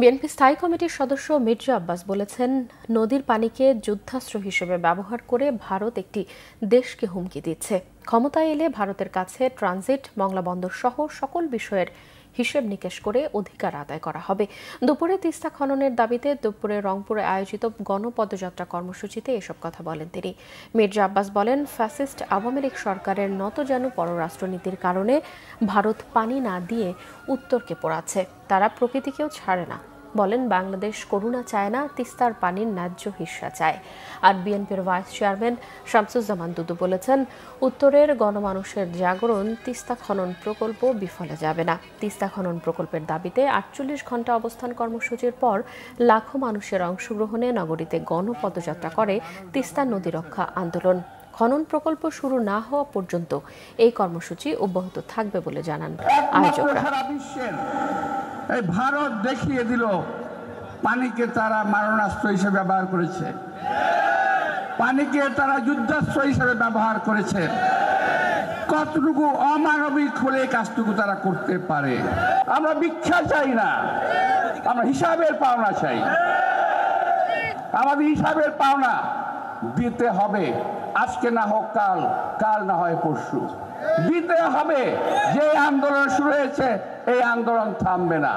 BNP স্থায়ী কমিটির সদস্য মির্জা আব্বাস বলেছেন, নদীর পানিকে যুদ্ধাস্ত্র হিসেবে ব্যবহার করে ভারত একটি দেশকে হুমকি দিচ্ছে। ক্ষমতায় এলে ভারতের কাছে ট্রানজিট, মংলা বন্দর সহ সকল বিষয়ের হিসেব নিকেশ করে অধিকার আদায় করা হবে। দুপুরে তিস্তা খননের দাবিতে দুপুরে রংপুরে আয়োজিত গণপদযাত্রা কর্মসূচিতে এসব কথা বলেন তিনি। মির্জা আব্বাস বলেন, ফ্যাসিস্ট আওয়ামী লীগ সরকারের নতজানু পররাষ্ট্রনীতির কারণে ভারত পানি না দিয়ে উত্তরকে পোড়াচ্ছে। তারা প্রকৃতিকেও ছাড়ে না। বলেন, বাংলাদেশ করুণা চায় না, তিস্তার পানির ন্যায্য হিস্সা চায়। আর বিএনপির ভাইস চেয়ারম্যান শামসুজ্জামান দুদু বলেছেন, উত্তরের গণমানুষের জাগরণ তিস্তা খনন প্রকল্প বিফলে যাবে না। তিস্তা খনন প্রকল্পের দাবিতে ৪৮ ঘণ্টা অবস্থান কর্মসূচির পর লাখো মানুষের অংশগ্রহণে নগরীতে গণপদযাত্রা করে তিস্তা নদী রক্ষা আন্দোলন। খনন প্রকল্প শুরু না হওয়া পর্যন্ত এই কর্মসূচি অব্যাহত থাকবে বলে জানান আয়োজকরা। ভারত দেখিয়ে দিল পানিকে তারা মারণাস্ত্র হিসেবে ব্যবহার করেছে, পানিকে তারা যুদ্ধাস্ত্র হিসেবে ব্যবহার করেছে। কতটুকু অমানবিক হলে কাজটুকু তারা করতে পারে। আমরা ভিক্ষা চাই না, আমরা হিসাবের পাওনা চাই। আমাদের হিসাবের পাওনা দিতে হবে, আজকে না হোক কাল, কাল না হয় পরশু দিতে হবে। যে আন্দোলন শুরু হয়েছে এই আন্দোলন থামবে না।